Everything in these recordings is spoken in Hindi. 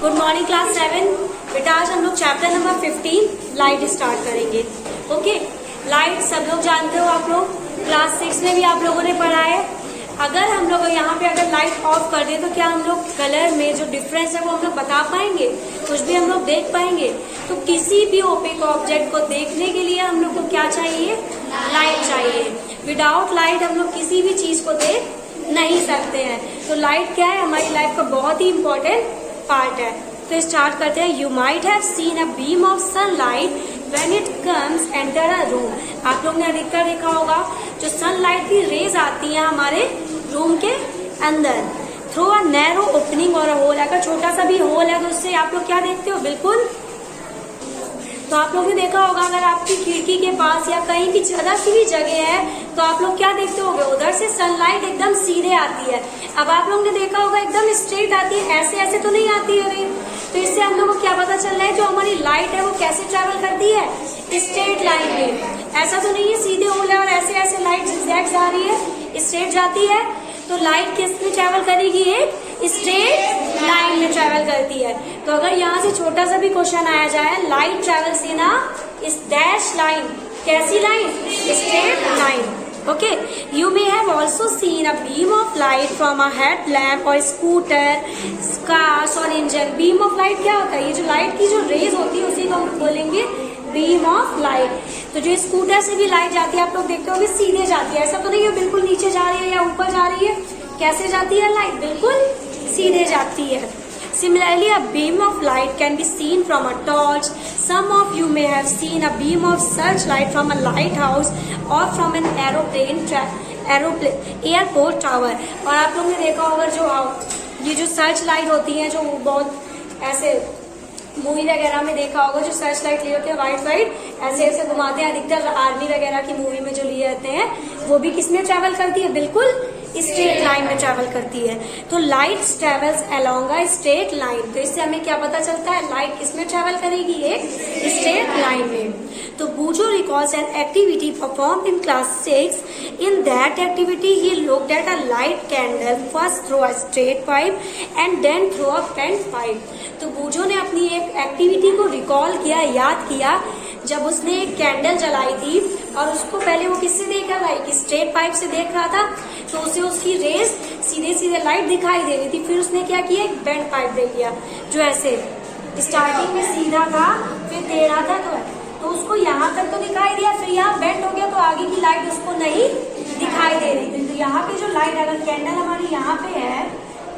Good morning class 7। बेटा आज हम लोग चैप्टर नंबर 15 लाइट स्टार्ट करेंगे। ओके, लाइट सब लोग जानते हो, आप लोग क्लास 6 में भी आप लोगों ने पढ़ा है। अगर हम लोग यहाँ पे अगर लाइट ऑफ कर दें तो क्या हम लोग कलर में जो डिफरेंस है वो हम लोग बता पाएंगे, कुछ भी हम लोग देख पाएंगे? तो किसी भी ओपेक ऑब्जेक्ट को देखने के लिए हम लोग को क्या चाहिए? लाइट चाहिए। विदाउट लाइट हम लोग किसी भी चीज को देख नहीं सकते हैं। तो लाइट क्या है? हमारी लाइफ का बहुत ही इम्पोर्टेंट पार्ट है। तो स्टार्ट करते हैं। You might have seen a beam of sunlight when it comes enter a room. आप लोग ने अधिकतर देखा होगा जो सनलाइट की रेज आती है हमारे रूम के अंदर थ्रू अ नैरो ओपनिंग और होल। अगर छोटा सा भी होल है तो उससे आप लोग क्या देखते हो? बिल्कुल, तो आप लोग ने देखा होगा अगर आपकी खिड़की के पास या कहीं भी ज्यादा सी भी जगह है तो आप लोग क्या देखते होगे? उधर से सनलाइट एकदम सीधे आती है। अब आप लोग ने देखा होगा एकदम स्ट्रेट आती है, ऐसे ऐसे तो नहीं आती है। तो इससे हम लोग को क्या पता चल रहा है? जो हमारी लाइट है वो कैसे ट्रेवल करती है? स्ट्रेट लाइन में। ऐसा तो नहीं है सीधे होल है और ऐसे ऐसे लाइट जिगजैग जा रही है, स्ट्रेट जाती है। तो लाइट किस में ट्रेवल करेगी? एक स्ट्रेट लाइन में ट्रेवल करती है। तो अगर यहाँ से छोटा सा भी क्वेश्चन आया जाए, light travels in a dash line. कैसी line? Straight line. Okay, you may have also seen a beam of light from a headlamp और स्कूटर, कार्स और इंजन। बीम ऑफ लाइट क्या होता है? ये जो लाइट की जो रेज होती है उसी को हम बोलेंगे बीम ऑफ लाइट। तो जो स्कूटर से भी लाइट जाती है आप लोग देखते हो सीधे जाती है, ऐसा तो नहीं है बिल्कुल नीचे जा रही है या ऊपर जा रही है। कैसे जाती है लाइट? बिल्कुल सीधे जाती है। Similarly, a beam of light can be seen from a torch. Some of you may have seen a beam of searchlight from a lighthouse or from an airport tower. और आप लोग ने देखा होगा जो ये जो सर्च लाइट होती है, जो बहुत ऐसे मूवी वगैरह में देखा होगा, जो सर्च लाइट लिए होते हैं व्हाइट वाइट ऐसे ऐसे घुमाते हैं। अधिकतर आर्मी वगैरह की मूवी में जो लिए रहते हैं वो भी किसमें ट्रेवल करती है? बिल्कुल स्ट्रेट लाइन में ट्रेवल करती है। तो light travels along a straight line. तो इससे हमें क्या पता चलता है? लाइट किसमें ट्रेवल करेगी? एक स्ट्रेट लाइन में। तो Boojho recalls an activity perform in class 6. In that activity he looked at a light candle first through a straight pipe and then through a bent pipe. तो बूजो ने अपनी एक एक्टिविटी को रिकॉल किया, याद किया, जब उसने एक कैंडल जलाई थी और उसको पहले वो किससे देख रहा था? एक स्ट्रेट पाइप से देख रहा था। तो उसे उसकी रेज सीधे सीधे लाइट दिखाई दे रही थी। फिर उसने क्या किया? एक बेंट पाइप दे दिया जो ऐसे स्टार्टिंग में सीधा था फिर दे रहा था, तो उसको यहाँ तक तो दिखाई दिया, फिर यहाँ बेंट हो गया तो आगे की लाइट उसको नहीं दिखाई दे रही थी। तो यहाँ पे जो लाइट, अगर कैंडल हमारी यहाँ पे है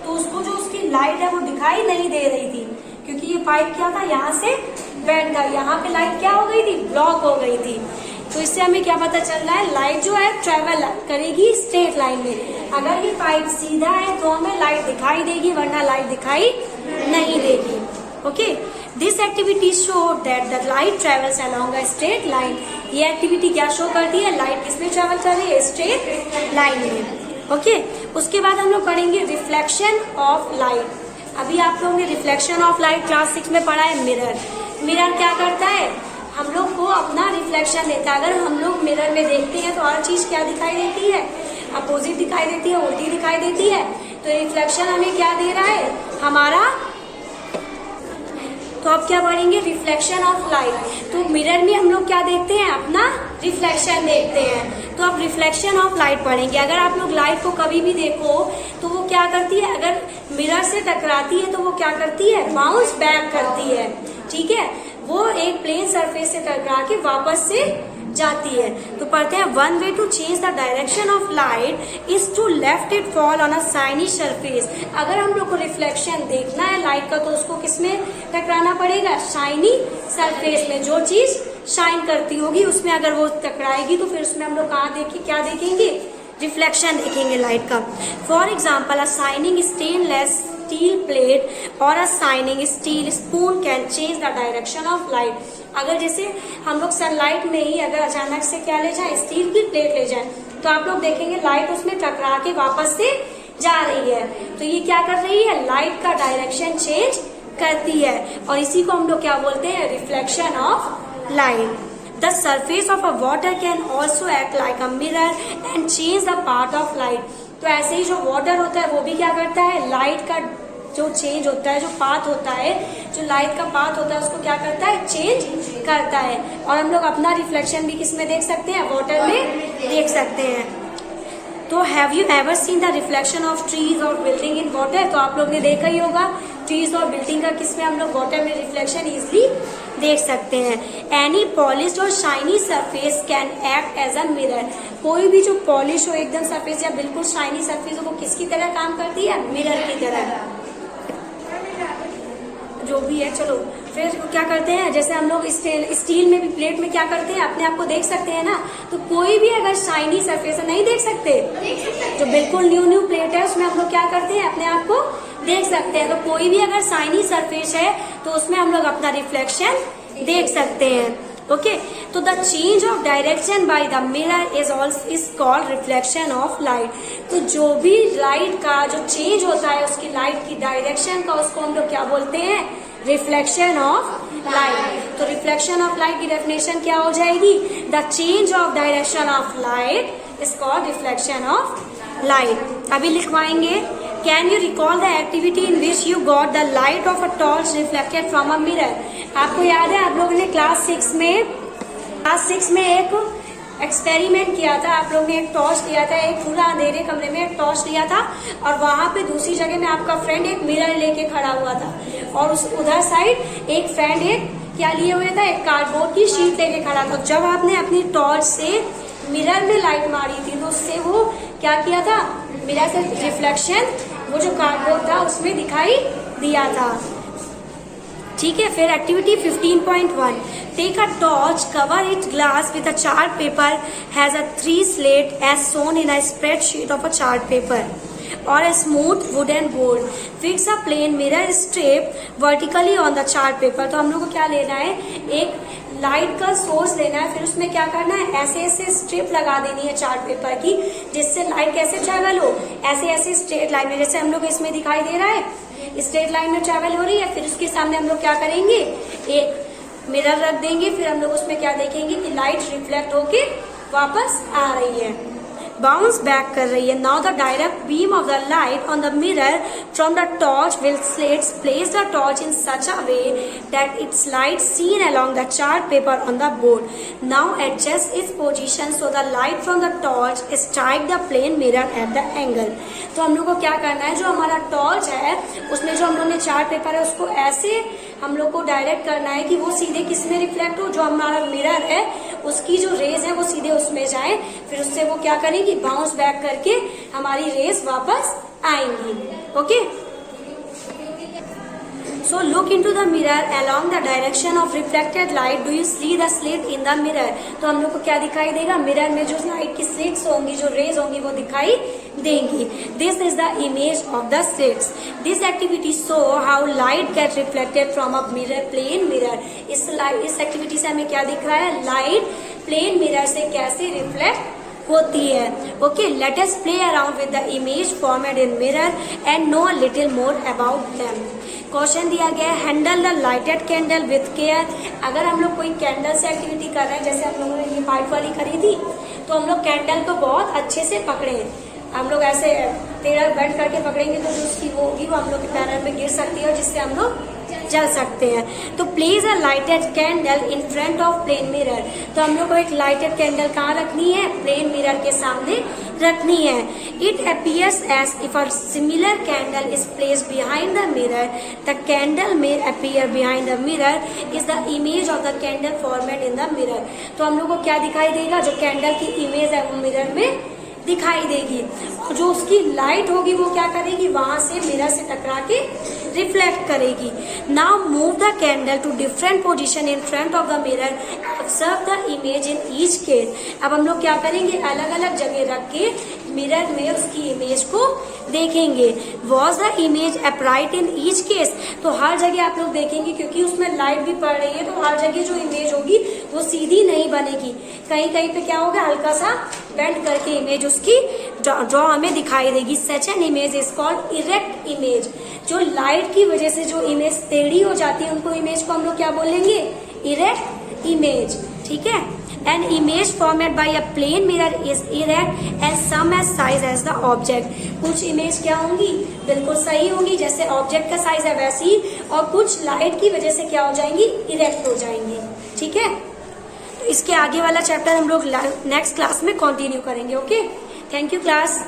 तो उसको जो उसकी लाइट है वो दिखाई नहीं दे रही थी क्योंकि ये पाइप क्या था? यहाँ से बेंट था। यहाँ पे लाइट क्या हो गई थी? ब्लॉक हो गई थी। तो इससे हमें क्या पता चल रहा है? लाइट जो है ट्रेवल करेगी स्ट्रेट लाइन में। अगर ये पाइप सीधा है तो हमें लाइट दिखाई देगी, वरना लाइट दिखाई नहीं देगी। Okay, this activity show that the light travels along a straight line. ये एक्टिविटी क्या शो करती है? लाइट किसमें ट्रेवल कर रही है? स्ट्रेट लाइन में। ओके, उसके बाद हम लोग पढ़ेंगे रिफ्लेक्शन ऑफ लाइट। अभी आप लोगों ने रिफ्लेक्शन ऑफ लाइट क्लास 6 में पढ़ा है। मिरर, मिरर क्या करता है? हम लोग को अपना रिफ्लेक्शन देता है। अगर हम लोग मिरर में देखते हैं तो हर चीज क्या दिखाई देती है? अपोजिट दिखाई देती है, उल्टी दिखाई देती है। तो रिफ्लेक्शन हमें क्या दे रहा है? हमारा। तो अब क्या पढ़ेंगे? Reflection of light. तो मिरर में हम लोग क्या देखते हैं? अपना रिफ्लेक्शन देखते हैं। तो अब रिफ्लेक्शन ऑफ लाइट पढ़ेंगे। अगर आप लोग लाइट को कभी भी देखो तो वो क्या करती है? अगर मिरर से टकराती है तो वो क्या करती है? बाउंस बैक करती है। ठीक है, वो एक प्लेन सरफेस से टकरा के वापस से जाती है। तो पढ़ते हैं, one way to change the direction of light is to let it fall on a shiny surface. अगर हम लोग को रिफ्लेक्शन देखना है लाइट का तो उसको किसमें टकराना पड़ेगा? शाइनी सरफेस में। जो चीज शाइन करती होगी उसमें अगर वो टकराएगी तो फिर उसमें हम लोग क्या देखेंगे? रिफ्लेक्शन देखेंगे लाइट का। For example, a shining stainless steel plate और a shining steel spoon can change the direction of light. अगर जैसे हम लोग सनलाइट में ही अगर अचानक से क्या ले जाए? स्टील की प्लेट ले जाए तो आप लोग देखेंगे लाइट उसमें टकरा के वापस से जा रही है। तो ये क्या कर रही है? लाइट का डायरेक्शन चेंज करती है और इसी को हम लोग क्या बोलते हैं? Reflection of light. The surface of a water can also act like a mirror and change the part of light. तो ऐसे ही जो वाटर होता है वो भी क्या करता है? लाइट का जो चेंज होता है, जो पाथ होता है, जो लाइट का पाथ होता है उसको क्या करता है, चेंज करता है। और हम लोग अपना रिफ्लेक्शन भी किस में देख सकते हैं, वाटर में देख सकते हैं। तो have you ever seen the reflection of trees और बिल्डिंग इन वाटर? तो आप लोग ने देखा ही होगा ट्रीज और बिल्डिंग का किसमें हम लोग वाटर में रिफ्लेक्शन इजिली देख सकते हैं। एनी पॉलिश और shiny surface can act as a mirror. कोई भी जो पॉलिश हो, एकदम सरफेस या बिल्कुल शाइनी सरफेस हो, वो किसकी तरह काम करती है, मिरर की तरह, जो भी है। चलो फिर क्या करते हैं, जैसे हम लोग स्टील में भी प्लेट में क्या करते हैं, अपने आप को देख सकते हैं ना। तो कोई भी अगर शाइनी सरफेस है, नहीं देख सकते, जो बिल्कुल न्यू प्लेट है उसमें हम लोग क्या करते हैं, अपने आप को देख सकते हैं। तो कोई भी अगर शाइनी सरफेस है तो उसमें हम लोग अपना रिफ्लेक्शन देख सकते हैं। ओके, तो the change of direction by the mirror is called reflection of light. तो जो भी लाइट का जो चेंज होता है, उसकी लाइट की डायरेक्शन का, उसको हम लोग क्या बोलते हैं, रिफ्लेक्शन ऑफ लाइट। तो रिफ्लेक्शन ऑफ लाइट की डेफिनेशन क्या हो जाएगी, the change of direction of light is called reflection of light. अभी लिखवाएंगे, can you recall the activity in which you got the light of a torch reflected from a mirror? आपको याद है, आप लोगों ने क्लास 6 में एक एक्सपेरिमेंट किया था। आप लोगों ने एक टॉर्च लिया था, एक पूरा अंधेरे कमरे में एक टॉर्च लिया था, और वहां पे दूसरी जगह में आपका फ्रेंड एक मिरर लेके खड़ा हुआ था, और उस उधर साइड एक फ्रेंड एक क्या लिए हुए था, एक कार्डबोर्ड की शीट लेके खड़ा था। जब आपने अपनी टॉर्च से मिरर में लाइट मारी थी, तो उससे वो क्या किया था, मिरर से रिफ्लेक्शन वो जो कार्डबोर्ड था उसमें दिखाई दिया था। ठीक है, फिर activity 15.1, take a torch, cover it glass with a chart paper, has a 3 slit as shown in a spreadsheet of a chart paper or a smooth wooden board. Fix a plain mirror strip vertically on the chart paper. तो हम लोग को क्या लेना है, एक लाइट का सोर्स लेना है, फिर उसमें क्या करना है, ऐसे ऐसे स्ट्रिप लगा देनी है चार्ट पेपर की, जिससे लाइट कैसे ट्रेवल हो, ऐसे ऐसे स्ट्रेट लाइन में, जैसे हम लोग इसमें दिखाई दे रहा है स्ट्रेट लाइन में ट्रेवल हो रही है। फिर उसके सामने हम लोग क्या करेंगे, एक मिरर रख देंगे, फिर हम लोग उसमें क्या देखेंगे कि लाइट रिफ्लेक्ट होके वापस आ रही है, बाउंस बैक कर रही है। Now the direct beam of the light on the mirror from the torch will place the torch in such a way that its light seen along the chart paper on the board. Now adjust its position so the light from the torch strike the plane mirror at the angle. तो हम लोग को क्या करना है, जो हमारा टॉर्च है उसमें जो हम लोग ने चार्ट पेपर है उसको ऐसे हम लोग को डायरेक्ट करना है कि वो सीधे किसमें रिफ्लेक्ट हो, जो हमारा मिरर है उसकी जो रेज है वो सीधे उसमें जाए, फिर उससे वो क्या करेगी, बाउंस बैक करके हमारी रेज वापस आएंगी। Okay, so look into the mirror along the direction of reflected light, do you see the slit in the mirror? तो हम लोग को क्या दिखाई देगा, मिरर में जो लाइट की स्लिट्स होंगी, जो रेज होंगी वो दिखाई देंगी। This is the image of the slits. This activity show how light get reflected from a mirror, plane mirror. इस एक्टिविटी से हमें क्या दिख रहा है, लाइट प्लेन मिरर से कैसे रिफ्लेक्ट होती है। Okay, let us play around with the image formed in mirror and know a little more about them. Question दिया गया है, handle the lighted candle with care. अगर हम लोग कोई कैंडल से एक्टिविटी कर रहे हैं, जैसे हम लोगों ने ये पाइप वाली करी थी, तो हम लोग कैंडल को बहुत अच्छे से पकड़े। हम लोग ऐसे टेढ़ा बेंड करके पकड़ेंगे तो जो उसकी वो होगी वो हम लोग के पैर में गिर सकती है, और जिससे हम लोग जल सकते हैं। तो place a lighted candle in front of plane mirror. तो हम लोग को एक लाइटेड कैंडल कहाँ रखनी है, प्लेन मिरर के सामने रखनी है। It appears as if a similar candle is placed behind the mirror, the candle में appear behind the mirror is the image of the candle formed in the mirror. तो हम लोग को क्या दिखाई देगा, जो कैंडल की इमेज है वो मिरर में दिखाई देगी, और जो उसकी लाइट होगी वो क्या करेगी, वहां से मिरर से टकरा के रिफ्लेक्ट करेगी। Now move the candle to different position in front of the mirror, observe the image in each case. अब हम लोग क्या करेंगे, अलग अलग जगह रख के मिरर में उसकी इमेज को देखेंगे। Was the image upright in each case? तो हर जगह आप लोग देखेंगे, क्योंकि उसमें लाइट भी पड़ रही है, तो हर जगह जो इमेज होगी वो सीधी नहीं बनेगी, कहीं कहीं पे क्या होगा, हल्का सा बेंड करके इमेज उसकी ड्रॉ हमें दिखाई देगी। Such an image is called erect image. जो लाइट की वजह से जो इमेज टेढ़ी हो जाती है, उनको इमेज को हम लोग क्या बोलेंगे, इरेक्ट इमेज। ठीक है, an image formed by a plane mirror is erect and same as size as the object. कुछ इमेज क्या होंगी, बिल्कुल सही होंगी, जैसे ऑब्जेक्ट का साइज है वैसी, और कुछ लाइट की वजह से क्या हो जाएंगी, इरेक्ट हो जाएंगी। ठीक है, तो इसके आगे वाला चैप्टर हम लोग नेक्स्ट क्लास में कंटिन्यू करेंगे। Okay, thank you class.